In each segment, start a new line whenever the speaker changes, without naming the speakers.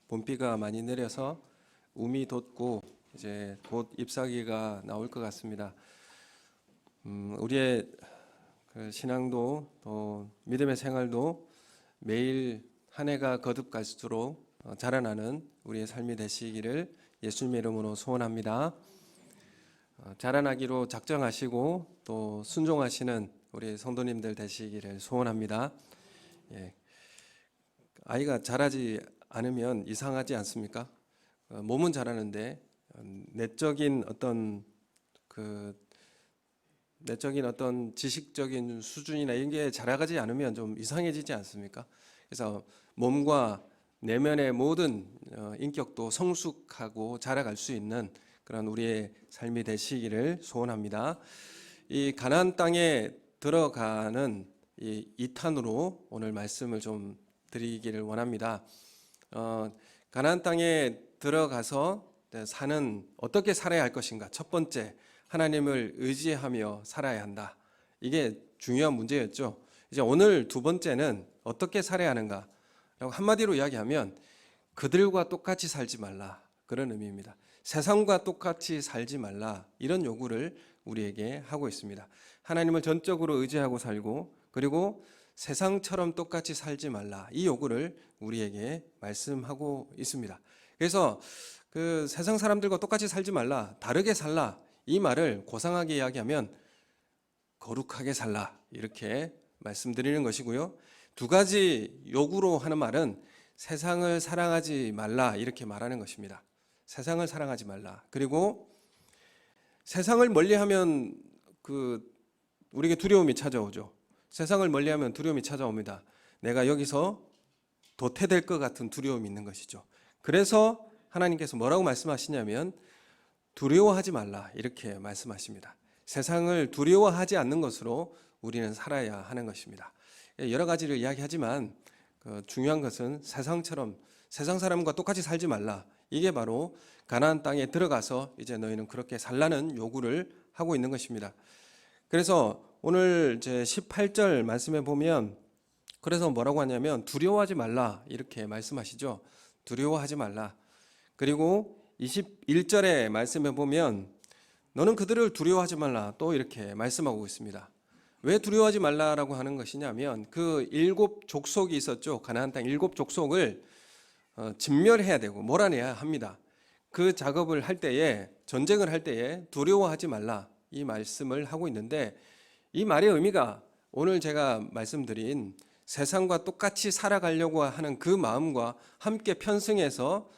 봄비가 많이 내려서 우미 돋고 이제 곧 잎사귀가 나올 것 같습니다. 우리의 그 신앙도 또 믿음의 생활도 매일 한 해가 거듭갈수록 자라나는 우리의 삶이 되시기를 예수님의 이름으로 소원합니다. 자라나기로 작정하시고 또 순종하시는 우리 성도님들 되시기를 소원합니다. 아이가 자라지 않으면 이상하지 않습니까? 몸은 자라는데 내적인 어떤 지식적인 수준이나 이런 게 자라가지 않으면 좀 이상해지지 않습니까? 그래서 몸과 내면의 모든 인격도 성숙하고 자라갈 수 있는 그런 우리의 삶이 되시기를 소원합니다. 이 가나안 땅에 들어가는 이 2탄으로 오늘 말씀을 좀 드리기를 원합니다. 가나안 땅에 들어가서 어떻게 살아야 할 것인가? 첫 번째, 하나님을 의지하며 살아야 한다. 이게 중요한 문제였죠. 이제 오늘 두 번째는 어떻게 살아야 하는가? 라고 한마디로 이야기하면 그들과 똑같이 살지 말라. 그런 의미입니다. 세상과 똑같이 살지 말라. 이런 요구를 우리에게 하고 있습니다. 하나님을 전적으로 의지하고 살고 그리고 세상처럼 똑같이 살지 말라. 이 요구를 우리에게 말씀하고 있습니다. 그래서 그 세상 사람들과 똑같이 살지 말라. 다르게 살라. 이 말을 고상하게 이야기하면 거룩하게 살라. 이렇게 말씀드리는 것이고요. 두 가지 요구로 하는 말은 세상을 사랑하지 말라. 이렇게 말하는 것입니다. 세상을 사랑하지 말라. 그리고 세상을 멀리하면 우리에게 두려움이 찾아오죠. 세상을 멀리하면 두려움이 찾아옵니다. 내가 여기서 도태될 것 같은 두려움이 있는 것이죠. 그래서 하나님께서 뭐라고 말씀하시냐면 두려워하지 말라 이렇게 말씀하십니다. 세상을 두려워하지 않는 것으로 우리는 살아야 하는 것입니다. 여러 가지를 이야기하지만 중요한 것은 세상 사람과 똑같이 살지 말라. 이게 바로 가나안 땅에 들어가서 이제 너희는 그렇게 살라는 요구를 하고 있는 것입니다. 그래서 오늘 제 18절 말씀에 보면 그래서 뭐라고 하냐면 두려워하지 말라 이렇게 말씀하시죠. 두려워하지 말라. 그리고 21절의 말씀에 보면 너는 그들을 두려워하지 말라 또 이렇게 말씀하고 있습니다. 왜 두려워하지 말라라고 하는 것이냐면 그 7 족속이 있었죠. 가나안 땅 7 족속을 진멸해야 되고 몰아내야 합니다. 그 작업을 할 때에 전쟁을 할 때에 두려워하지 말라 이 말씀을 하고 있는데 이 말의 의미가 오늘 제가 말씀드린 세상과 똑같이 살아가려고 하는 그 마음과 함께 편승해서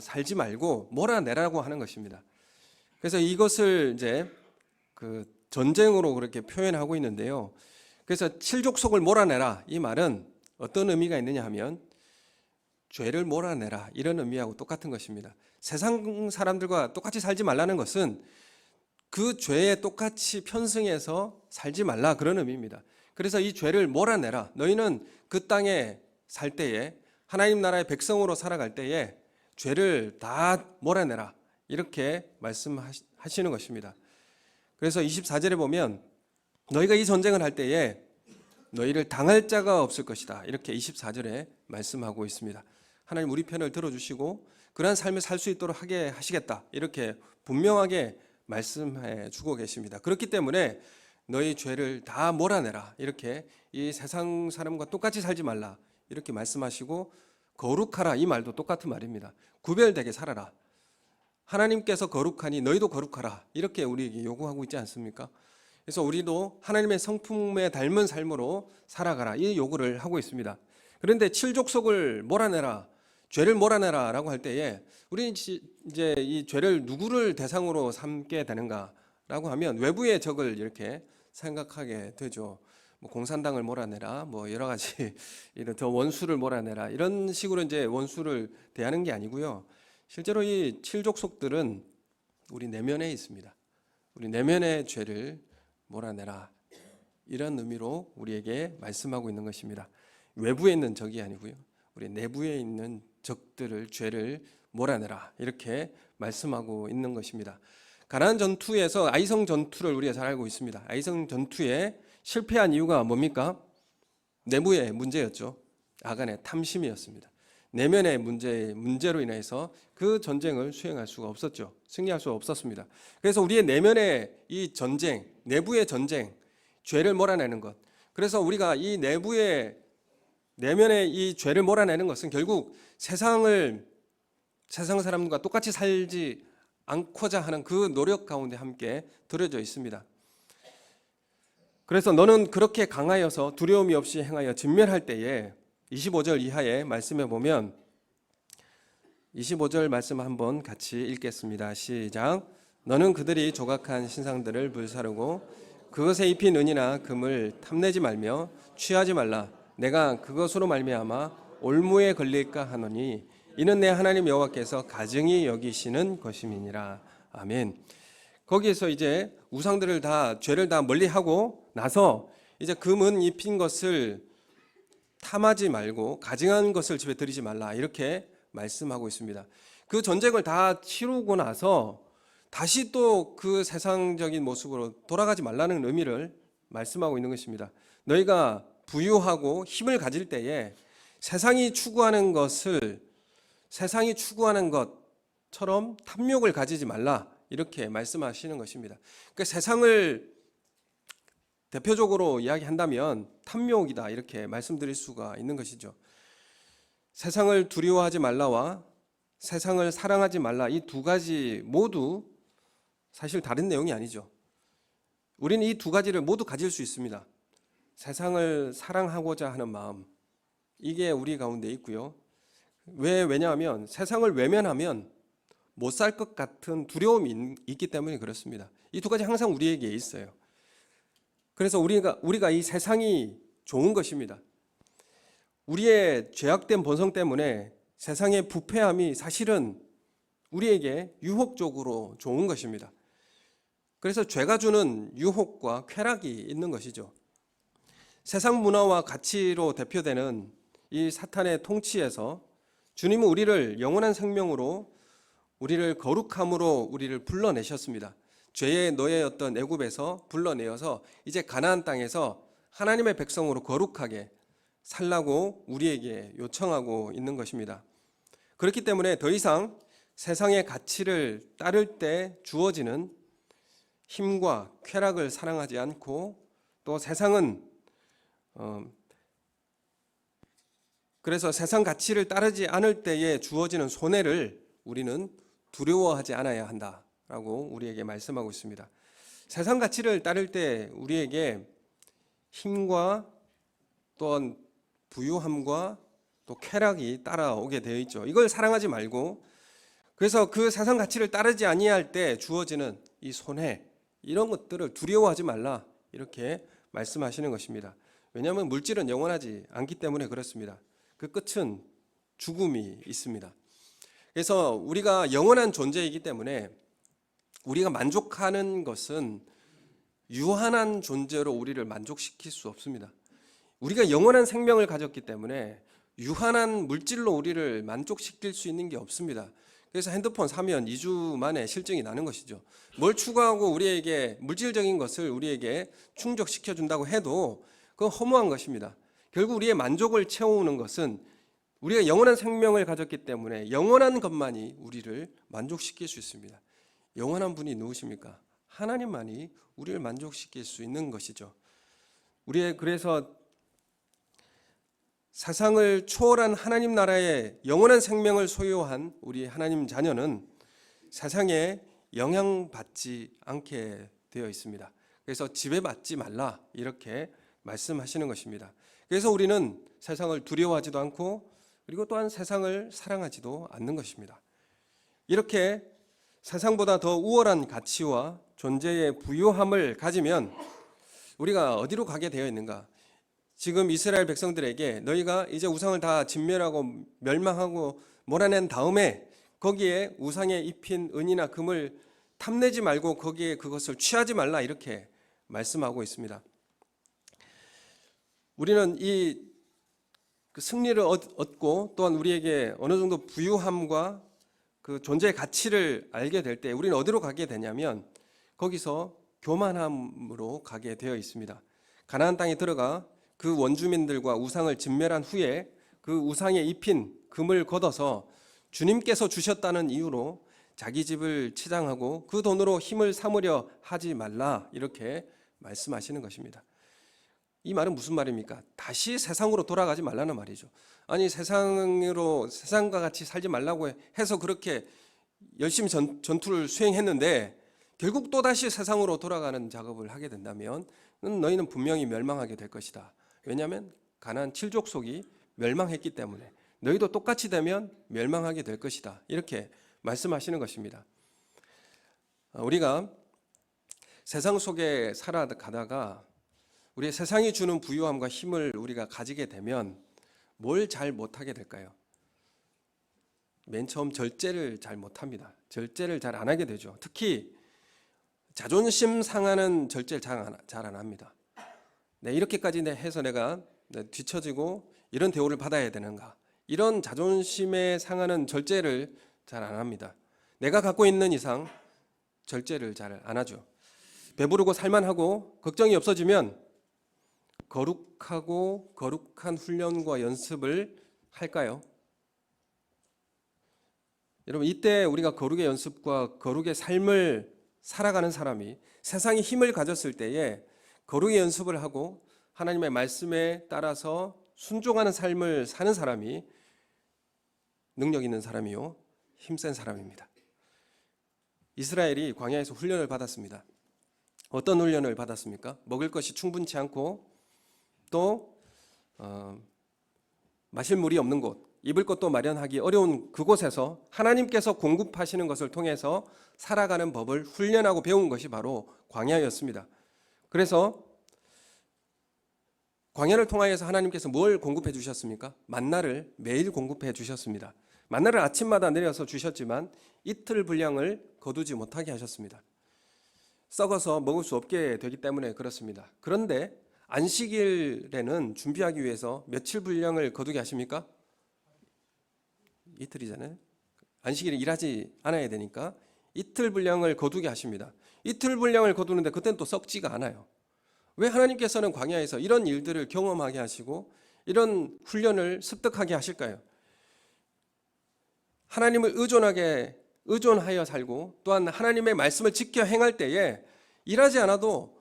살지 말고 몰아내라고 하는 것입니다. 그래서 이것을 이제 전쟁으로 그렇게 표현하고 있는데요. 그래서 7족속을 몰아내라 이 말은 어떤 의미가 있느냐 하면 죄를 몰아내라 이런 의미하고 똑같은 것입니다. 세상 사람들과 똑같이 살지 말라는 것은 그 죄에 똑같이 편승해서 살지 말라 그런 의미입니다. 그래서 이 죄를 몰아내라. 너희는 그 땅에 살 때에 하나님 나라의 백성으로 살아갈 때에 죄를 다 몰아내라 이렇게 말씀하시는 것입니다. 그래서 24절에 보면 너희가 이 전쟁을 할 때에 너희를 당할 자가 없을 것이다 이렇게 24절에 말씀하고 있습니다. 하나님 우리 편을 들어주시고 그러한 삶을 살 수 있도록 하게 하시겠다 이렇게 분명하게 말씀해 주고 계십니다. 그렇기 때문에 너희 죄를 다 몰아내라 이렇게 이 세상 사람과 똑같이 살지 말라 이렇게 말씀하시고 거룩하라 이 말도 똑같은 말입니다. 구별되게 살아라. 하나님께서 거룩하니 너희도 거룩하라 이렇게 우리에게 요구하고 있지 않습니까? 그래서 우리도 하나님의 성품에 닮은 삶으로 살아가라 이 요구를 하고 있습니다. 그런데 7족속을 몰아내라 죄를 몰아내라 라고 할 때에 우리는 이제 이 죄를 누구를 대상으로 삼게 되는가 라고 하면 외부의 적을 이렇게 생각하게 되죠. 공산당을 몰아내라 여러 가지 더 원수를 몰아내라 이런 식으로 이제 원수를 대하는 게 아니고요. 실제로 이 7족속들은 우리 내면에 있습니다. 우리 내면의 죄를 몰아내라 이런 의미로 우리에게 말씀하고 있는 것입니다. 외부에 있는 적이 아니고요. 우리 내부에 있는 적들을 죄를 몰아내라 이렇게 말씀하고 있는 것입니다. 가나안 전투에서 아이성 전투를 우리가 잘 알고 있습니다. 아이성 전투에 실패한 이유가 뭡니까? 내부의 문제였죠. 아간의 탐심이었습니다. 내면의 문제로 인해서 그 전쟁을 수행할 수가 없었죠. 승리할 수가 없었습니다. 그래서 우리의 내면의 이 전쟁, 내부의 전쟁, 죄를 몰아내는 것. 그래서 우리가 이 내면의 이 죄를 몰아내는 것은 결국 세상 사람들과 똑같이 살지 않고자 하는 그 노력 가운데 함께 들어져 있습니다. 그래서 너는 그렇게 강하여서 두려움이 없이 행하여 진멸할 때에 25절 이하의 말씀에 보면 25절 말씀 한번 같이 읽겠습니다. 시작. 너는 그들이 조각한 신상들을 불사르고 그것에 입힌 은이나 금을 탐내지 말며 취하지 말라. 내가 그것으로 말미암아 올무에 걸릴까 하노니 이는 내 하나님 여호와께서 가증히 여기시는 것임이니라. 아멘. 거기에서 이제 우상들을 죄를 다 멀리하고 나서 이제 금은 입힌 것을 탐하지 말고 가증한 것을 집에 들이지 말라, 이렇게 말씀하고 있습니다. 그 전쟁을 다 치르고 나서 다시 또 그 세상적인 모습으로 돌아가지 말라는 의미를 말씀하고 있는 것입니다. 너희가 부유하고 힘을 가질 때에 세상이 추구하는 것처럼 탐욕을 가지지 말라, 이렇게 말씀하시는 것입니다. 그러니까 세상을 대표적으로 이야기한다면 탐욕이다, 이렇게 말씀드릴 수가 있는 것이죠. 세상을 두려워하지 말라와 세상을 사랑하지 말라, 이 두 가지 모두 사실 다른 내용이 아니죠. 우리는 이 두 가지를 모두 가질 수 있습니다. 세상을 사랑하고자 하는 마음, 이게 우리 가운데 있고요. 왜냐하면 세상을 외면하면 못 살 것 같은 두려움이 있기 때문에 그렇습니다. 이 두 가지 항상 우리에게 있어요. 그래서 우리가 이 세상이 좋은 것입니다. 우리의 죄악된 본성 때문에 세상의 부패함이 사실은 우리에게 유혹적으로 좋은 것입니다. 그래서 죄가 주는 유혹과 쾌락이 있는 것이죠. 세상 문화와 가치로 대표되는 이 사탄의 통치에서 주님은 우리를 영원한 생명으로, 우리를 거룩함으로 우리를 불러내셨습니다. 죄의 노예였던 애굽에서 불러내어서 이제 가나안 땅에서 하나님의 백성으로 거룩하게 살라고 우리에게 요청하고 있는 것입니다. 그렇기 때문에 더 이상 세상의 가치를 따를 때 주어지는 힘과 쾌락을 사랑하지 않고, 또 그래서 세상 가치를 따르지 않을 때에 주어지는 손해를 우리는 두려워하지 않아야 한다라고 우리에게 말씀하고 있습니다. 세상 가치를 따를 때 우리에게 힘과 또한 부유함과 또 쾌락이 따라오게 되어 있죠. 이걸 사랑하지 말고, 그래서 그 세상 가치를 따르지 아니할 때 주어지는 이 손해, 이런 것들을 두려워하지 말라, 이렇게 말씀하시는 것입니다. 왜냐하면 물질은 영원하지 않기 때문에 그렇습니다. 그 끝은 죽음이 있습니다. 그래서 우리가 영원한 존재이기 때문에 우리가 만족하는 것은 유한한 존재로 우리를 만족시킬 수 없습니다. 우리가 영원한 생명을 가졌기 때문에 유한한 물질로 우리를 만족시킬 수 있는 게 없습니다. 그래서 핸드폰 사면 2주 만에 실증이 나는 것이죠. 뭘 추구하고 우리에게 물질적인 것을 우리에게 충족시켜 준다고 해도 그건 허무한 것입니다. 결국 우리의 만족을 채우는 것은 우리가 영원한 생명을 가졌기 때문에 영원한 것만이 우리를 만족시킬 수 있습니다. 영원한 분이 누구십니까? 하나님만이 우리를 만족시킬 수 있는 것이죠. 그래서 세상을 초월한 하나님 나라의 영원한 생명을 소유한 우리 하나님 자녀는 세상에 영향받지 않게 되어 있습니다. 그래서 지배받지 말라, 이렇게 말씀하시는 것입니다. 그래서 우리는 세상을 두려워하지도 않고, 그리고 또한 세상을 사랑하지도 않는 것입니다. 이렇게 세상보다 더 우월한 가치와 존재의 부유함을 가지면 우리가 어디로 가게 되어 있는가? 지금 이스라엘 백성들에게 너희가 이제 우상을 다 진멸하고 멸망하고 몰아낸 다음에 거기에 우상에 입힌 은이나 금을 탐내지 말고 거기에 그것을 취하지 말라, 이렇게 말씀하고 있습니다. 우리는 이 승리를 얻고 또한 우리에게 어느 정도 부유함과 그 존재의 가치를 알게 될 때 우리는 어디로 가게 되냐면 거기서 교만함으로 가게 되어 있습니다. 가나안 땅에 들어가 그 원주민들과 우상을 진멸한 후에 그 우상에 입힌 금을 걷어서 주님께서 주셨다는 이유로 자기 집을 치장하고 그 돈으로 힘을 삼으려 하지 말라, 이렇게 말씀하시는 것입니다. 이 말은 무슨 말입니까? 다시 세상으로 돌아가지 말라는 말이죠. 아니, 세상과 같이 살지 말라고 해서 그렇게 열심히 전투를 수행했는데 결국 또다시 세상으로 돌아가는 작업을 하게 된다면 너희는 분명히 멸망하게 될 것이다. 왜냐하면 가나안 7족속이 멸망했기 때문에 너희도 똑같이 되면 멸망하게 될 것이다, 이렇게 말씀하시는 것입니다. 우리가 세상 속에 살아가다가 우리의 세상이 주는 부유함과 힘을 우리가 가지게 되면 뭘 잘 못하게 될까요? 맨 처음 절제를 잘 못합니다. 절제를 잘 안 하게 되죠. 특히 자존심 상하는 절제를 잘 안 합니다. 이렇게까지 해서 내가 뒤처지고 이런 대우를 받아야 되는가, 이런 자존심에 상하는 절제를 잘 안 합니다. 내가 갖고 있는 이상 절제를 잘 안 하죠. 배부르고 살만하고 걱정이 없어지면 거룩하고 거룩한 훈련과 연습을 할까요? 여러분, 이때 우리가 거룩의 연습과 거룩의 삶을 살아가는 사람이 세상에 힘을 가졌을 때에 거룩의 연습을 하고 하나님의 말씀에 따라서 순종하는 삶을 사는 사람이 능력 있는 사람이요, 힘센 사람입니다. 이스라엘이 광야에서 훈련을 받았습니다. 어떤 훈련을 받았습니까? 먹을 것이 충분치 않고 또 마실 물이 없는 곳, 입을 것도 마련하기 어려운 그곳에서 하나님께서 공급하시는 것을 통해서 살아가는 법을 훈련하고 배운 것이 바로 광야였습니다. 그래서 광야를 통하여서 하나님께서 뭘 공급해 주셨습니까? 만나를 매일 공급해 주셨습니다. 만나를 아침마다 내려서 주셨지만 이틀 분량을 거두지 못하게 하셨습니다. 썩어서 먹을 수 없게 되기 때문에 그렇습니다. 그런데 안식일에는 준비하기 위해서 며칠 분량을 거두게 하십니까? 이틀이잖아요. 안식일에 일하지 않아야 되니까 이틀 분량을 거두게 하십니다. 이틀 분량을 거두는데 그때는 또 썩지가 않아요. 왜 하나님께서는 광야에서 이런 일들을 경험하게 하시고 이런 훈련을 습득하게 하실까요? 하나님을 의존하여 살고 또한 하나님의 말씀을 지켜 행할 때에 일하지 않아도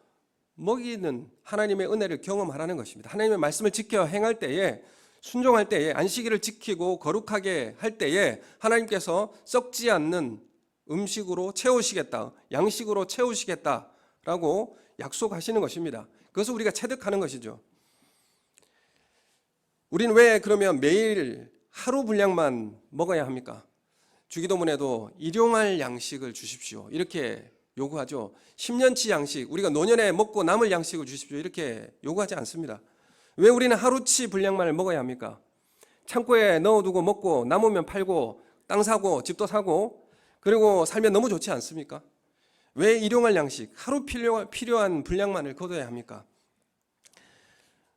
먹이는 하나님의 은혜를 경험하라는 것입니다. 하나님의 말씀을 지켜 행할 때에, 순종할 때에, 안식일을 지키고 거룩하게 할 때에 하나님께서 썩지 않는 음식으로 채우시겠다, 양식으로 채우시겠다라고 약속하시는 것입니다. 그것을 우리가 체득하는 것이죠. 우리는 왜 그러면 매일 하루 분량만 먹어야 합니까? 주기도문에도 일용할 양식을 주십시오, 이렇게 요구하죠. 10년치 양식, 우리가 노년에 먹고 남을 양식을 주십시오, 이렇게 요구하지 않습니다. 왜 우리는 하루치 분량만을 먹어야 합니까? 창고에 넣어두고 먹고 남으면 팔고 땅 사고 집도 사고 그리고 살면 너무 좋지 않습니까? 왜 일용할 양식, 하루 필요한 분량만을 거둬야 합니까?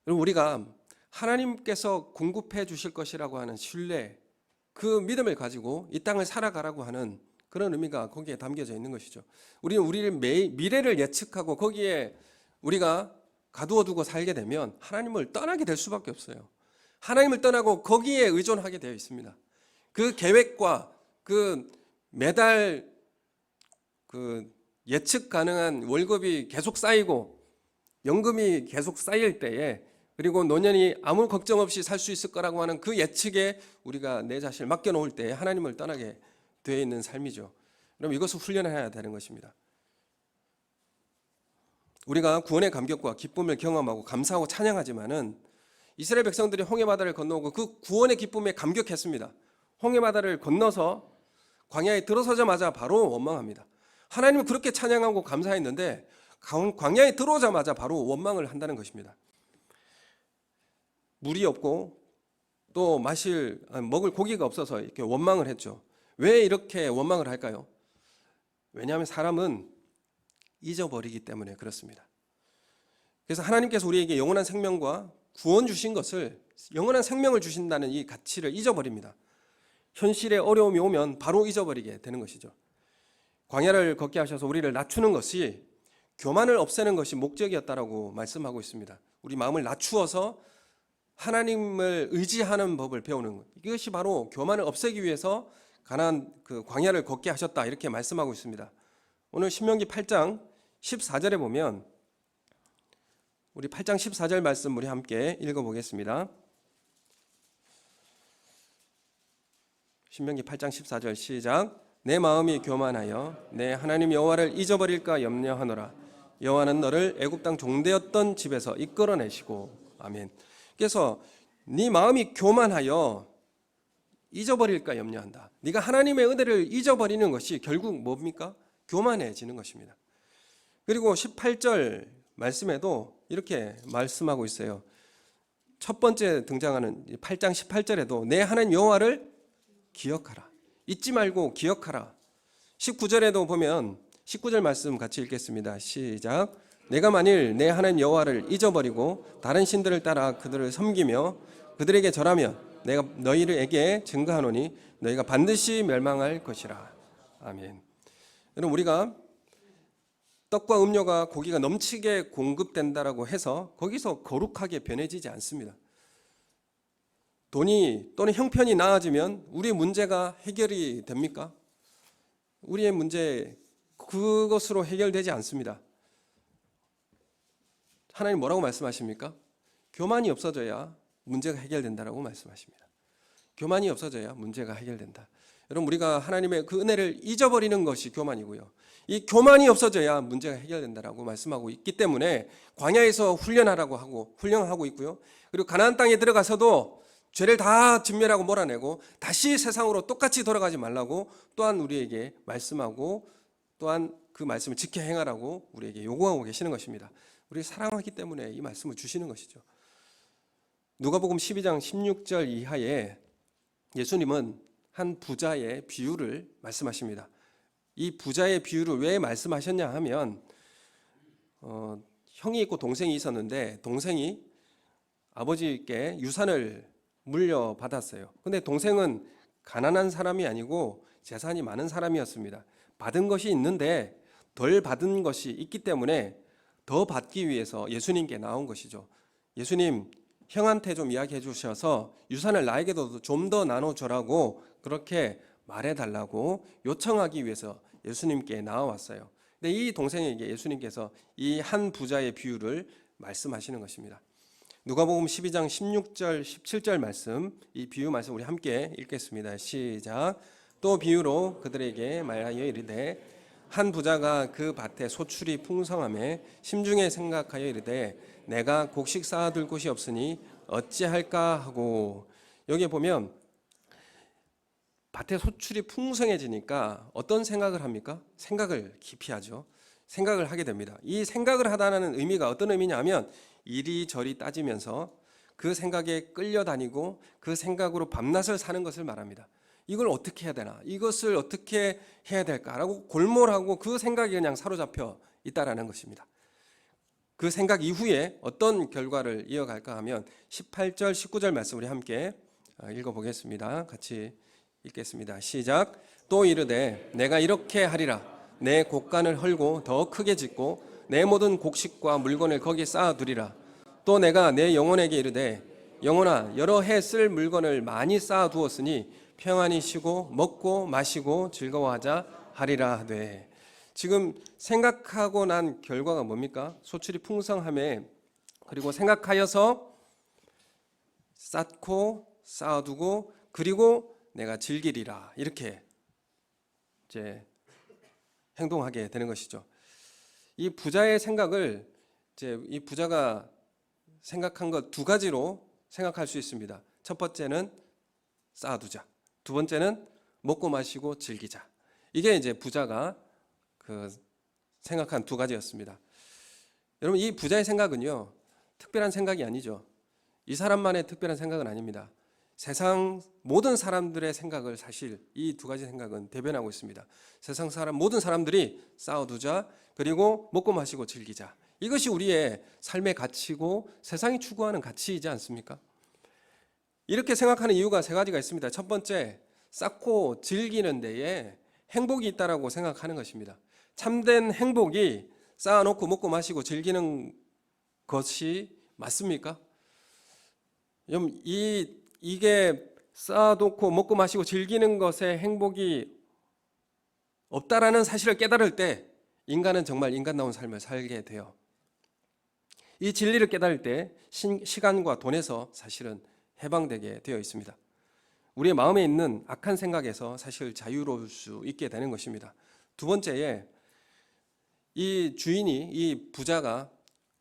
우리가 하나님께서 공급해 주실 것이라고 하는 신뢰, 그 믿음을 가지고 이 땅을 살아가라고 하는 그런 의미가 거기에 담겨져 있는 것이죠. 우리는 우리의 미래를 예측하고 거기에 우리가 가두어 두고 살게 되면 하나님을 떠나게 될 수밖에 없어요. 하나님을 떠나고 거기에 의존하게 되어 있습니다. 그 계획과 그 매달 그 예측 가능한 월급이 계속 쌓이고 연금이 계속 쌓일 때에, 그리고 노년이 아무 걱정 없이 살 수 있을 거라고 하는 그 예측에 우리가 내 자신을 맡겨놓을 때 하나님을 떠나게 되어 있는 삶이죠. 그럼 이것을 훈련해야 되는 것입니다. 우리가 구원의 감격과 기쁨을 경험하고 감사하고 찬양하지만은 이스라엘 백성들이 홍해바다를 건너고 그 구원의 기쁨에 감격했습니다. 홍해바다를 건너서 광야에 들어서자마자 바로 원망합니다. 하나님은 그렇게 찬양하고 감사했는데 광야에 들어오자마자 바로 원망을 한다는 것입니다. 물이 없고 또 먹을 고기가 없어서 이렇게 원망을 했죠. 왜 이렇게 원망을 할까요? 왜냐하면 사람은 잊어버리기 때문에 그렇습니다. 그래서 하나님께서 우리에게 영원한 생명과 구원 주신 것을, 영원한 생명을 주신다는 이 가치를 잊어버립니다. 현실에 어려움이 오면 바로 잊어버리게 되는 것이죠. 광야를 걷게 하셔서 우리를 낮추는 것이, 교만을 없애는 것이 목적이었다라고 말씀하고 있습니다. 우리 마음을 낮추어서 하나님을 의지하는 법을 배우는 것. 이것이 바로 교만을 없애기 위해서 가나안 그 광야를 걷게 하셨다 이렇게 말씀하고 있습니다. 오늘 신명기 8장 14절에 보면 우리 8장 14절 말씀 우리 함께 읽어보겠습니다. 신명기 8장 14절 시작. 내 마음이 교만하여 내 하나님 여호와를 잊어버릴까 염려하노라. 여호와는 너를 애굽 땅 종되었던 집에서 이끌어내시고. 아멘. 그래서 네 마음이 교만하여 잊어버릴까 염려한다. 네가 하나님의 은혜를 잊어버리는 것이 결국 뭡니까? 교만해지는 것입니다. 그리고 18절 말씀에도 이렇게 말씀하고 있어요. 첫 번째 등장하는 8장 18절에도 내 하나님 여호와를 기억하라. 잊지 말고 기억하라. 19절에도 보면 19절 말씀 같이 읽겠습니다. 시작. 내가 만일 내 하나님 여호와를 잊어버리고 다른 신들을 따라 그들을 섬기며 그들에게 절하면 내가 너희에게 증거하노니 너희가 반드시 멸망할 것이라. 아멘. 여러분, 우리가 떡과 음료가 고기가 넘치게 공급된다라고 해서 거기서 거룩하게 변해지지 않습니다. 돈이 또는 형편이 나아지면 우리의 문제가 해결이 됩니까? 우리의 문제 그것으로 해결되지 않습니다. 하나님 뭐라고 말씀하십니까? 교만이 없어져야 문제가 해결된다라고 말씀하십니다. 교만이 없어져야 문제가 해결된다. 여러분, 우리가 하나님의 그 은혜를 잊어버리는 것이 교만이고요. 이 교만이 없어져야 문제가 해결된다라고 말씀하고 있기 때문에 광야에서 훈련하고 있고요. 그리고 가나안 땅에 들어가서도 죄를 다 진멸하고 몰아내고 다시 세상으로 똑같이 돌아가지 말라고 또한 우리에게 말씀하고 또한 그 말씀을 지켜 행하라고 우리에게 요구하고 계시는 것입니다. 우리 사랑하기 때문에 이 말씀을 주시는 것이죠. 누가복음 12장 16절 이하에 예수님은 한 부자의 비유를 말씀하십니다. 이 부자의 비유를 왜 말씀하셨냐 하면 형이 있고 동생이 있었는데 동생이 아버지께 유산을 물려받았어요. 근데 동생은 가난한 사람이 아니고 재산이 많은 사람이었습니다. 받은 것이 있는데 덜 받은 것이 있기 때문에 더 받기 위해서 예수님께 나온 것이죠. 예수님, 형한테 좀 이야기해 주셔서 유산을 나에게도 좀 더 나눠주라고 그렇게 말해달라고 요청하기 위해서 예수님께 나와왔어요. 근데 이 동생에게 예수님께서 이 한 부자의 비유를 말씀하시는 것입니다. 누가복음 12장 16절 17절 말씀, 이 비유 말씀 우리 함께 읽겠습니다. 시작. 또 비유로 그들에게 말하여 이르되 한 부자가 그 밭에 소출이 풍성함에 심중에 생각하여 이르되 내가 곡식 쌓아둘 곳이 없으니 어찌할까 하고. 여기 보면 밭에 소출이 풍성해지니까 어떤 생각을 합니까? 생각을 깊이 하죠. 생각을 하게 됩니다. 이 생각을 하다는 의미가 어떤 의미냐 하면 이리저리 따지면서 그 생각에 끌려다니고 그 생각으로 밤낮을 사는 것을 말합니다. 이걸 어떻게 해야 되나? 이것을 어떻게 해야 될까라고 골몰하고 그 생각이 그냥 사로잡혀 있다라는 것입니다. 그 생각 이후에 어떤 결과를 이어갈까 하면 18절 19절 말씀 우리 함께 읽어보겠습니다. 같이 읽겠습니다. 시작. 또 이르되 내가 이렇게 하리라. 내 곡간을 헐고 더 크게 짓고 내 모든 곡식과 물건을 거기에 쌓아두리라. 또 내가 내 영혼에게 이르되 영혼아 여러 해 쓸 물건을 많이 쌓아두었으니 평안히 쉬고 먹고 마시고 즐거워하자 하리라 하되. 지금 생각하고 난 결과가 뭡니까? 소출이 풍성함에 그리고 생각하여서 쌓고 쌓아두고 그리고 내가 즐기리라 이렇게 이제 행동하게 되는 것이죠. 이 부자의 생각을 이제 이 부자가 생각한 것 두 가지로 생각할 수 있습니다. 첫 번째는 쌓아두자. 두 번째는 먹고 마시고 즐기자. 이게 이제 부자가 그 생각한 두 가지였습니다. 여러분, 이 부자의 생각은요, 특별한 생각이 아니죠. 이 사람만의 특별한 생각은 아닙니다. 세상 모든 사람들의 생각을 사실 이 두 가지 생각은 대변하고 있습니다. 세상 사람 모든 사람들이 쌓아두자, 그리고 먹고 마시고 즐기자. 이것이 우리의 삶의 가치고 세상이 추구하는 가치이지 않습니까? 이렇게 생각하는 이유가 세 가지가 있습니다. 첫 번째, 쌓고 즐기는 데에 행복이 있다라고 생각하는 것입니다. 참된 행복이 쌓아놓고 먹고 마시고 즐기는 것이 맞습니까? 이게 쌓아놓고 먹고 마시고 즐기는 것에 행복이 없다라는 사실을 깨달을 때 인간은 정말 인간다운 삶을 살게 돼요. 이 진리를 깨달을 때 시간과 돈에서 사실은 해방되게 되어 있습니다. 우리의 마음에 있는 악한 생각에서 사실 자유로울 수 있게 되는 것입니다. 두 번째에 이 주인이, 이 부자가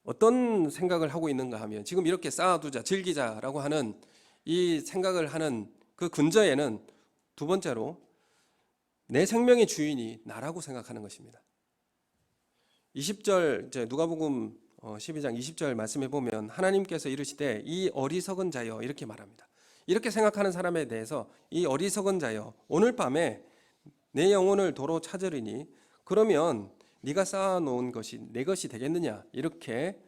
어떤 생각을 하고 있는가 하면 지금 이렇게 쌓아두자, 즐기자라고 하는 이 생각을 하는 그 근저에는 두 번째로 내 생명의 주인이 나라고 생각하는 것입니다. 20절 이제 누가복음 12장 20절 말씀해 보면 하나님께서 이르시되 이 어리석은 자여 이렇게 말합니다. 이렇게 생각하는 사람에 대해서 이 어리석은 자여 오늘 밤에 내 영혼을 도로 찾으리니 그러면 네가 쌓아놓은 것이 내 것이 되겠느냐 이렇게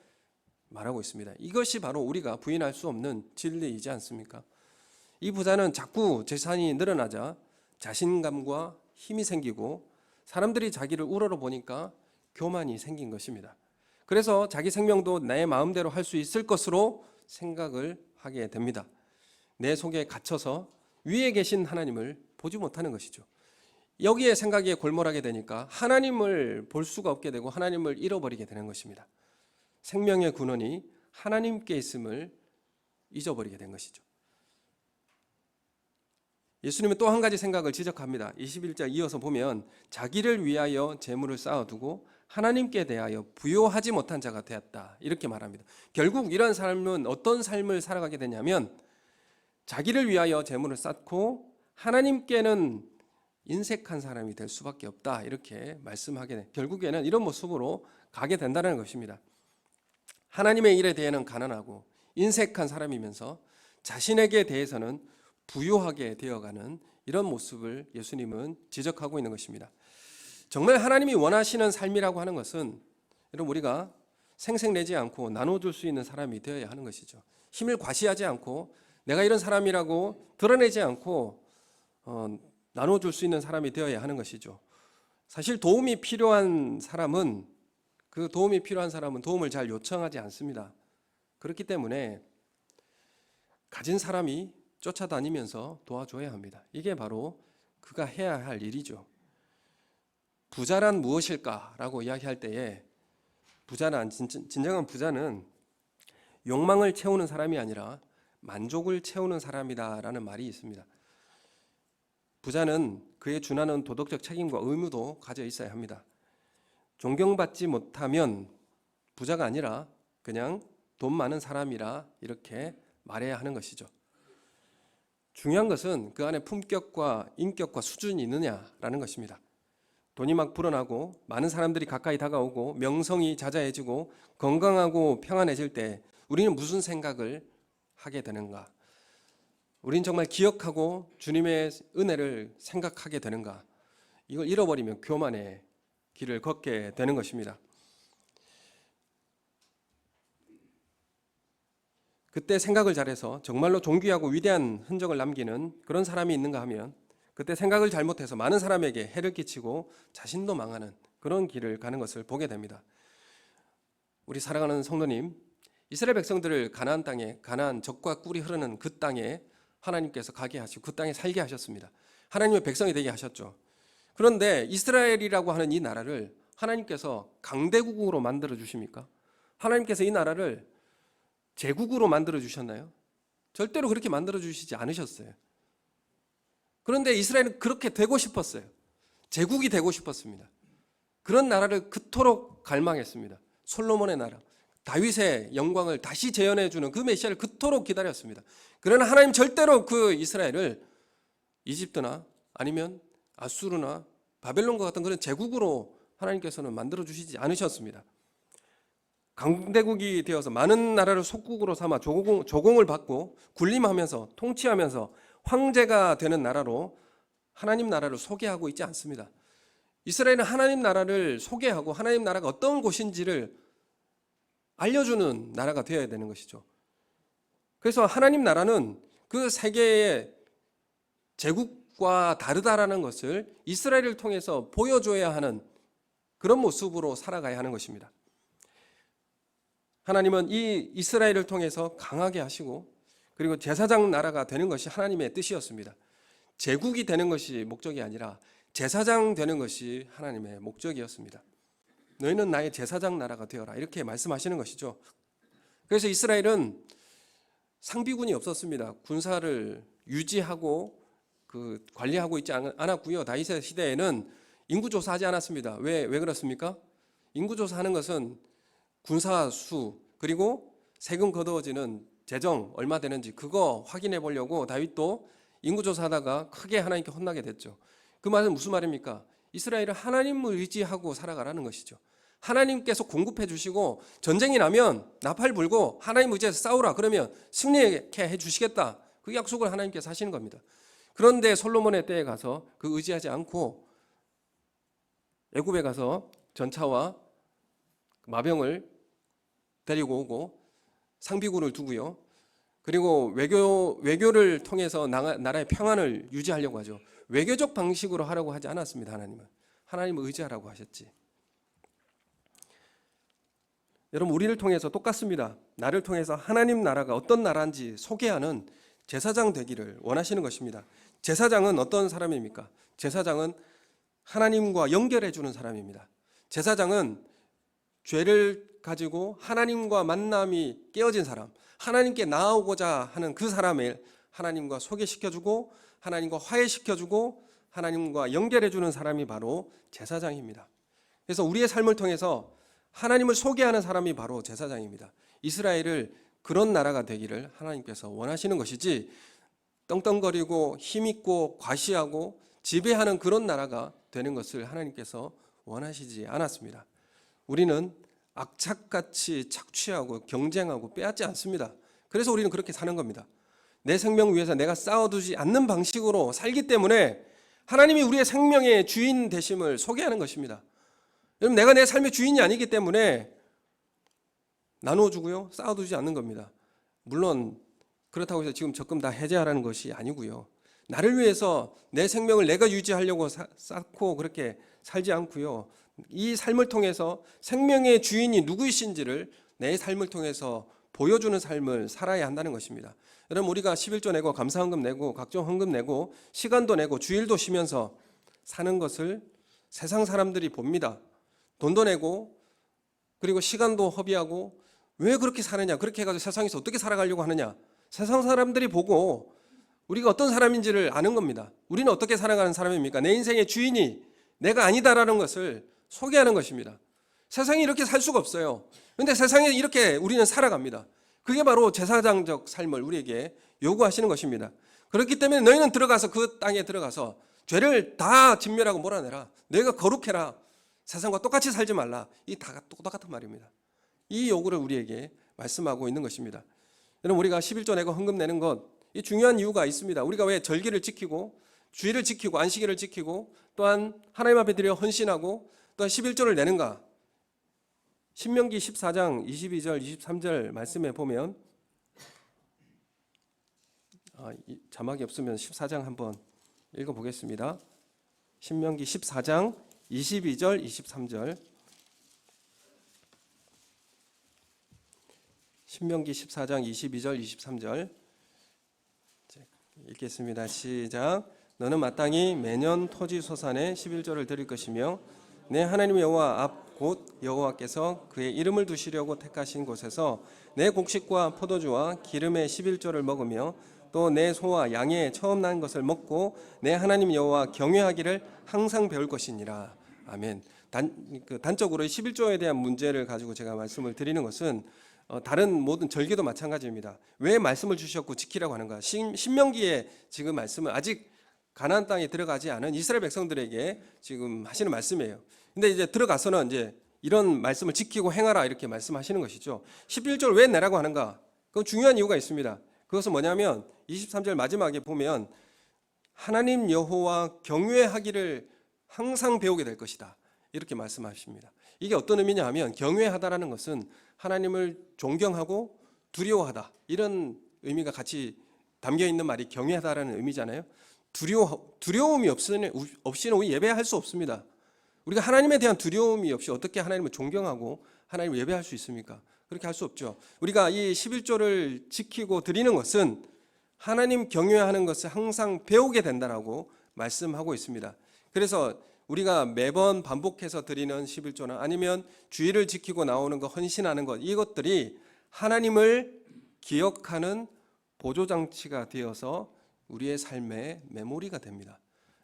말하고 있습니다. 이것이 바로 우리가 부인할 수 없는 진리이지 않습니까? 이 부자는 자꾸 재산이 늘어나자 자신감과 힘이 생기고 사람들이 자기를 우러러보니까 교만이 생긴 것입니다. 그래서 자기 생명도 내 마음대로 할 수 있을 것으로 생각을 하게 됩니다. 내 속에 갇혀서 위에 계신 하나님을 보지 못하는 것이죠. 여기에 생각에 골몰하게 되니까 하나님을 볼 수가 없게 되고 하나님을 잃어버리게 되는 것입니다. 생명의 근원이 하나님께 있음을 잊어버리게 된 것이죠. 예수님은 또 한 가지 생각을 지적합니다. 21절 이어서 보면 자기를 위하여 재물을 쌓아두고 하나님께 대하여 부요하지 못한 자가 되었다 이렇게 말합니다. 결국 이런 삶은 어떤 삶을 살아가게 되냐면 자기를 위하여 재물을 쌓고 하나님께는 인색한 사람이 될 수밖에 없다 이렇게 말씀하게 돼. 결국에는 이런 모습으로 가게 된다는 것입니다. 하나님의 일에 대해서는 가난하고 인색한 사람이면서 자신에게 대해서는 부유하게 되어가는 이런 모습을 예수님은 지적하고 있는 것입니다. 정말 하나님이 원하시는 삶이라고 하는 것은 여러분 우리가 생색내지 않고 나눠줄 수 있는 사람이 되어야 하는 것이죠. 힘을 과시하지 않고 내가 이런 사람이라고 드러내지 않고 나눠줄 수 있는 사람이 되어야 하는 것이죠. 사실 도움이 필요한 사람은 도움을 잘 요청하지 않습니다. 그렇기 때문에 가진 사람이 쫓아다니면서 도와줘야 합니다. 이게 바로 그가 해야 할 일이죠. 부자란 무엇일까라고 이야기할 때에 진정한 부자는 욕망을 채우는 사람이 아니라 만족을 채우는 사람이다라는 말이 있습니다. 부자는 그에 준하는 도덕적 책임과 의무도 가져 있어야 합니다. 존경받지 못하면 부자가 아니라 그냥 돈 많은 사람이라 이렇게 말해야 하는 것이죠. 중요한 것은 그 안에 품격과 인격과 수준이 있느냐라는 것입니다. 돈이 막 불어나고 많은 사람들이 가까이 다가오고 명성이 자자해지고 건강하고 평안해질 때 우리는 무슨 생각을 하게 되는가? 우리는 정말 기억하고 주님의 은혜를 생각하게 되는가? 이걸 잃어버리면 교만의 길을 걷게 되는 것입니다. 그때 생각을 잘해서 정말로 존귀하고 위대한 흔적을 남기는 그런 사람이 있는가 하면 그때 생각을 잘못해서 많은 사람에게 해를 끼치고 자신도 망하는 그런 길을 가는 것을 보게 됩니다. 우리 사랑하는 성도님, 이스라엘 백성들을 가나안 땅에, 가나안 젖과 꿀이 흐르는 그 땅에 하나님께서 가게 하시고 그 땅에 살게 하셨습니다. 하나님의 백성이 되게 하셨죠. 그런데 이스라엘이라고 하는 이 나라를 하나님께서 강대국으로 만들어 주십니까? 하나님께서 이 나라를 제국으로 만들어 주셨나요? 절대로 그렇게 만들어 주시지 않으셨어요. 그런데 이스라엘은 그렇게 되고 싶었어요. 제국이 되고 싶었습니다. 그런 나라를 그토록 갈망했습니다. 솔로몬의 나라, 다윗의 영광을 다시 재현해 주는 그 메시아를 그토록 기다렸습니다. 그러나 하나님 절대로 그 이스라엘을 이집트나 아니면 아수르나 바벨론과 같은 그런 제국으로 하나님께서는 만들어 주시지 않으셨습니다. 강대국이 되어서 많은 나라를 속국으로 삼아 조공을 받고 군림하면서 통치하면서 황제가 되는 나라로 하나님 나라를 소개하고 있지 않습니다. 이스라엘은 하나님 나라를 소개하고 하나님 나라가 어떤 곳인지를 알려주는 나라가 되어야 되는 것이죠. 그래서 하나님 나라는 그 세계의 제국과 다르다라는 것을 이스라엘을 통해서 보여줘야 하는 그런 모습으로 살아가야 하는 것입니다. 하나님은 이 이스라엘을 통해서 강하게 하시고 그리고 제사장 나라가 되는 것이 하나님의 뜻이었습니다. 제국이 되는 것이 목적이 아니라 제사장 되는 것이 하나님의 목적이었습니다. 너희는 나의 제사장 나라가 되어라, 이렇게 말씀하시는 것이죠. 그래서 이스라엘은 상비군이 없었습니다. 군사를 유지하고 관리하고 있지 않았고요. 다윗의 시대에는 인구조사하지 않았습니다. 왜 그렇습니까? 인구조사하는 것은 군사 수, 그리고 세금 거두어지는 재정 얼마 되는지 그거 확인해 보려고 다윗도 인구조사하다가 크게 하나님께 혼나게 됐죠. 그 말은 무슨 말입니까? 이스라엘은 하나님을 의지하고 살아가라는 것이죠. 하나님께서 공급해 주시고 전쟁이 나면 나팔 불고 하나님 의지해서 싸우라, 그러면 승리하게 해주시겠다, 그 약속을 하나님께서 하시는 겁니다. 그런데 솔로몬의 때에 가서 그 의지하지 않고 애굽에 가서 전차와 마병을 데리고 오고 상비군을 두고요. 그리고 외교를 통해서 나라의 평안을 유지하려고 하죠. 외교적 방식으로 하려고 하지 않았습니다. 하나님을 의지하라고 하셨지. 여러분, 우리를 통해서 똑같습니다. 나를 통해서 하나님 나라가 어떤 나라인지 소개하는 제사장 되기를 원하시는 것입니다. 제사장은 어떤 사람입니까? 제사장은 하나님과 연결해 주는 사람입니다. 제사장은 죄를 가지고 하나님과 만남이 깨어진 사람, 하나님께 나아오고자 하는 그 사람을 하나님과 소개시켜주고 하나님과 화해시켜주고 하나님과 연결해 주는 사람이 바로 제사장입니다. 그래서 우리의 삶을 통해서 하나님을 소개하는 사람이 바로 제사장입니다. 이스라엘을 그런 나라가 되기를 하나님께서 원하시는 것이지, 떵떵거리고 힘있고 과시하고 지배하는 그런 나라가 되는 것을 하나님께서 원하시지 않았습니다. 우리는 악착같이 착취하고 경쟁하고 빼앗지 않습니다. 그래서 우리는 그렇게 사는 겁니다. 내 생명 위해서 내가 싸워두지 않는 방식으로 살기 때문에 하나님이 우리의 생명의 주인 되심을 소개하는 것입니다. 여러분, 내가 내 삶의 주인이 아니기 때문에 나눠주고요, 싸워두지 않는 겁니다. 물론 그렇다고 해서 지금 적금 다 해제하라는 것이 아니고요. 나를 위해서 내 생명을 내가 유지하려고 쌓고 그렇게 살지 않고요. 이 삶을 통해서 생명의 주인이 누구이신지를 내 삶을 통해서 보여주는 삶을 살아야 한다는 것입니다. 여러분, 우리가 11조 내고 감사헌금 내고 각종 헌금 내고 시간도 내고 주일도 쉬면서 사는 것을 세상 사람들이 봅니다. 돈도 내고 그리고 시간도 허비하고 왜 그렇게 사느냐, 그렇게 해가지고 세상에서 어떻게 살아가려고 하느냐, 세상 사람들이 보고 우리가 어떤 사람인지를 아는 겁니다. 우리는 어떻게 살아가는 사람입니까? 내 인생의 주인이 내가 아니다라는 것을 소개하는 것입니다. 세상이 이렇게 살 수가 없어요. 그런데 세상에 이렇게 우리는 살아갑니다. 그게 바로 제사장적 삶을 우리에게 요구하시는 것입니다. 그렇기 때문에 너희는 들어가서 그 땅에 들어가서 죄를 다 진멸하고 몰아내라. 너희가 거룩해라. 세상과 똑같이 살지 말라. 이 다 똑같은 말입니다. 이 요구를 우리에게 말씀하고 있는 것입니다. 여러분, 우리가 11조 내고 헌금 내는 것, 이 중요한 이유가 있습니다. 우리가 왜 절기를 지키고 주일을 지키고 안식일을 지키고 또한 하나님 앞에 드려 헌신하고 또한 11조를 내는가? 신명기 14장 22절 23절 말씀에 보면, 자막이 없으면 14장 한번 읽어보겠습니다. 신명기 14장 22절 23절. 신명기 14장 22절 23절 읽겠습니다. 시작. 너는 마땅히 매년 토지 소산의 11조를 드릴 것이며 내 하나님 여호와 앞 곧 여호와께서 그의 이름을 두시려고 택하신 곳에서 내 곡식과 포도주와 기름의 11조를 먹으며 또 내 소와 양의 처음 난 것을 먹고 내 하나님 여호와 경외하기를 항상 배울 것이니라. 아멘. 단적으로 11조에 대한 문제를 가지고 제가 말씀을 드리는 것은 다른 모든 절기도 마찬가지입니다. 왜 말씀을 주셨고 지키라고 하는가? 신명기에 지금 말씀은 아직 가나안 땅에 들어가지 않은 이스라엘 백성들에게 지금 하시는 말씀이에요. 근데 이제 들어가서는 이제 이런 말씀을 지키고 행하라 이렇게 말씀하시는 것이죠. 11조를 왜 내라고 하는가? 그 중요한 이유가 있습니다. 그것은 뭐냐면 23절 마지막에 보면 하나님 여호와 경외하기를 항상 배우게 될 것이다. 이렇게 말씀하십니다. 이게 어떤 의미냐 하면 경외하다라는 것은 하나님을 존경하고 두려워하다, 이런 의미가 같이 담겨 있는 말이 경외하다라는 의미잖아요. 두려움이 없이는 우리 예배할 수 없습니다. 우리가 하나님에 대한 두려움이 없이 어떻게 하나님을 존경하고 하나님을 예배할 수 있습니까? 그렇게 할 수 없죠. 우리가 이 11조를 지키고 드리는 것은 하나님 경외하는 것을 항상 배우게 된다라고 말씀하고 있습니다. 그래서 우리가 매번 반복해서 드리는 11조나 아니면 주의를 지키고 나오는 것, 헌신하는 것, 이것들이 하나님을 기억하는 보조장치가 되어서 우리의 삶의 메모리가 됩니다.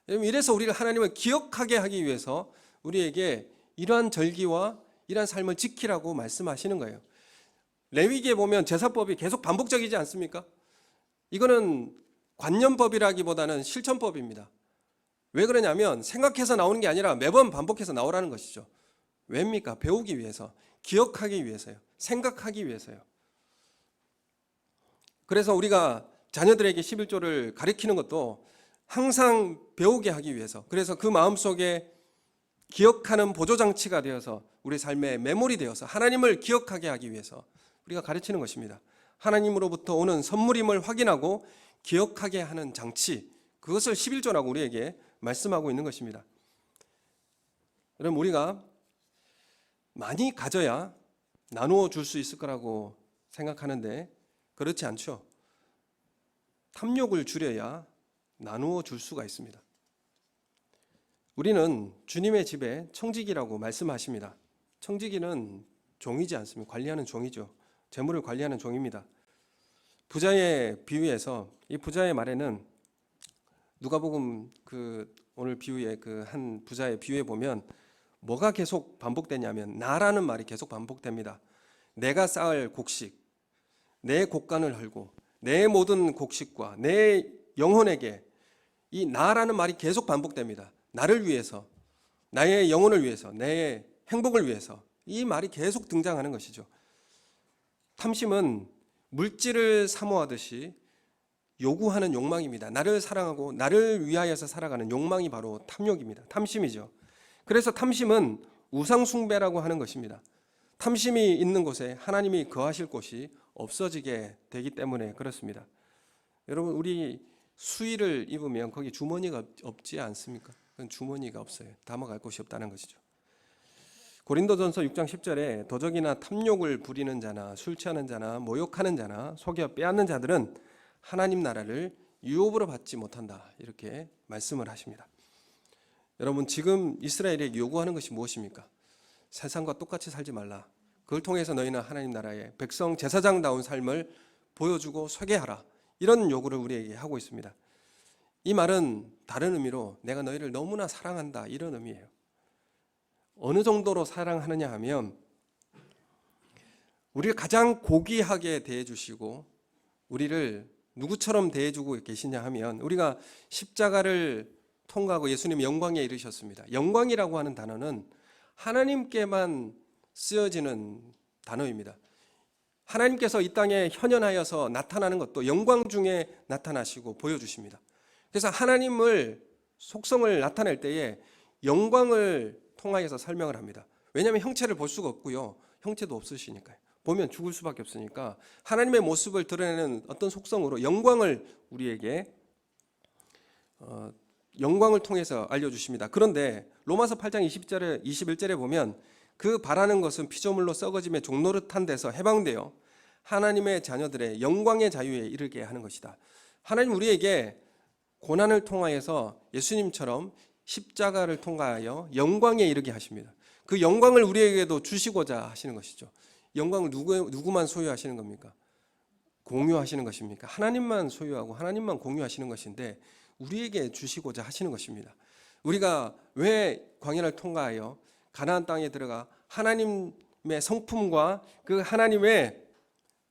이래서 우리가 하나님을 기억하게 하기 위해서 우리에게 이러한 절기와 이러한 삶을 지키라고 말씀하시는 거예요. 레위기에 보면 제사법이 계속 반복적이지 않습니까? 이거는 관념법이라기보다는 실천법입니다. 왜 그러냐면 생각해서 나오는 게 아니라 매번 반복해서 나오라는 것이죠. 왜입니까? 배우기 위해서, 기억하기 위해서요, 생각하기 위해서요. 그래서 우리가 자녀들에게 11조를 가르치는 것도 항상 배우게 하기 위해서, 그래서 그 마음속에 기억하는 보조장치가 되어서 우리 삶의 메모리 되어서 하나님을 기억하게 하기 위해서 우리가 가르치는 것입니다. 하나님으로부터 오는 선물임을 확인하고 기억하게 하는 장치, 그것을 11조라고 우리에게 말씀하고 있는 것입니다. 여러분, 우리가 많이 가져야 나누어 줄 수 있을 거라고 생각하는데 그렇지 않죠. 탐욕을 줄여야 나누어 줄 수가 있습니다. 우리는 주님의 집에 청지기라고 말씀하십니다. 청지기는 종이지 않습니까? 관리하는 종이죠. 재물을 관리하는 종입니다. 부자의 비유에서 이 부자의 말에는 누가복음 오늘 비유의 한 부자의 비유에 보면 뭐가 계속 반복되냐면 나라는 말이 계속 반복됩니다. 내가 쌓을 곡식, 내 곡간을 헐고 내 모든 곡식과 내 영혼에게 이 나라는 말이 계속 반복됩니다. 나를 위해서, 나의 영혼을 위해서, 내 행복을 위해서 이 말이 계속 등장하는 것이죠. 탐심은 물질을 사모하듯이 요구하는 욕망입니다. 나를 사랑하고 나를 위하여서 살아가는 욕망이 바로 탐욕입니다. 탐심이죠. 그래서 탐심은 우상숭배라고 하는 것입니다. 탐심이 있는 곳에 하나님이 거하실 곳이 없어지게 되기 때문에 그렇습니다. 여러분, 우리 수의를 입으면 거기 주머니가 없지 않습니까? 그건 주머니가 없어요. 담아갈 곳이 없다는 것이죠. 고린도전서 6장 10절에 도적이나 탐욕을 부리는 자나 술 취하는 자나 모욕하는 자나 속여 빼앗는 자들은 하나님 나라를 유업으로 받지 못한다, 이렇게 말씀을 하십니다. 여러분, 지금 이스라엘에게 요구하는 것이 무엇입니까? 세상과 똑같이 살지 말라. 그걸 통해서 너희는 하나님 나라의 백성 제사장다운 삶을 보여주고 소개하라. 이런 요구를 우리에게 하고 있습니다. 이 말은 다른 의미로 내가 너희를 너무나 사랑한다, 이런 의미예요. 어느 정도로 사랑하느냐 하면 우리를 가장 고귀하게 대해주시고 우리를 누구처럼 대해주고 계시냐 하면 우리가 십자가를 통과하고 예수님 영광에 이르셨습니다. 영광이라고 하는 단어는 하나님께만 쓰여지는 단어입니다. 하나님께서 이 땅에 현현하여서 나타나는 것도 영광 중에 나타나시고 보여주십니다. 그래서 하나님을 속성을 나타낼 때에 영광을 통하여서 설명을 합니다. 왜냐하면 형체를 볼 수가 없고요. 형체도 없으시니까요. 보면 죽을 수밖에 없으니까 하나님의 모습을 드러내는 어떤 속성으로 영광을 우리에게 영광을 통해서 알려주십니다. 그런데 로마서 8장 21절에 보면 그 바라는 것은 피조물로 썩어짐의 종노릇한 데서 해방되어 하나님의 자녀들의 영광의 자유에 이르게 하는 것이다. 하나님 우리에게 고난을 통하여서 예수님처럼 십자가를 통하여 영광에 이르게 하십니다. 그 영광을 우리에게도 주시고자 하시는 것이죠. 영광을 누구만 소유하시는 겁니까? 공유하시는 것입니까? 하나님만 소유하고 하나님만 공유하시는 것인데 우리에게 주시고자 하시는 것입니다. 우리가 왜 광야를 통과하여 가나안 땅에 들어가 하나님의 성품과 그 하나님의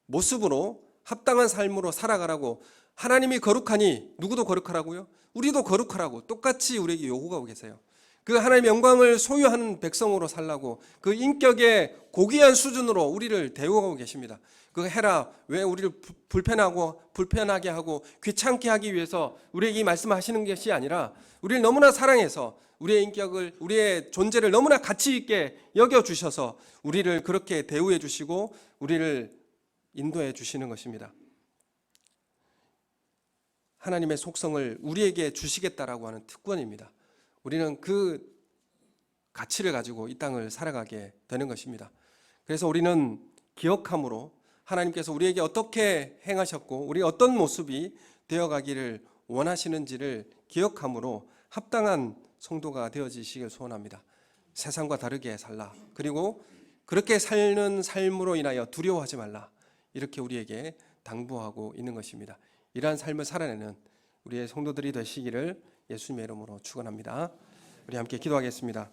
모습으로 합당한 삶으로 살아가라고, 하나님이 거룩하니 누구도 거룩하라고요? 우리도 거룩하라고 똑같이 우리에게 요구하고 계세요. 그 하나님의 영광을 소유하는 백성으로 살라고 그 인격의 고귀한 수준으로 우리를 대우하고 계십니다. 그거 해라. 왜 우리를 불편하게 하고 귀찮게 하기 위해서 우리에게 이 말씀하시는 것이 아니라 우리를 너무나 사랑해서 우리의 인격을, 우리의 존재를 너무나 가치 있게 여겨주셔서 우리를 그렇게 대우해 주시고 우리를 인도해 주시는 것입니다. 하나님의 속성을 우리에게 주시겠다라고 하는 특권입니다. 우리는 그 가치를 가지고 이 땅을 살아가게 되는 것입니다. 그래서 우리는 기억함으로 하나님께서 우리에게 어떻게 행하셨고 우리 어떤 모습이 되어가기를 원하시는지를 기억함으로 합당한 성도가 되어지시길 소원합니다. 세상과 다르게 살라. 그리고 그렇게 사는 삶으로 인하여 두려워하지 말라. 이렇게 우리에게 당부하고 있는 것입니다. 이러한 삶을 살아내는 우리의 성도들이 되시기를 예수님의 이름으로 축원합니다. 우리 함께 기도하겠습니다.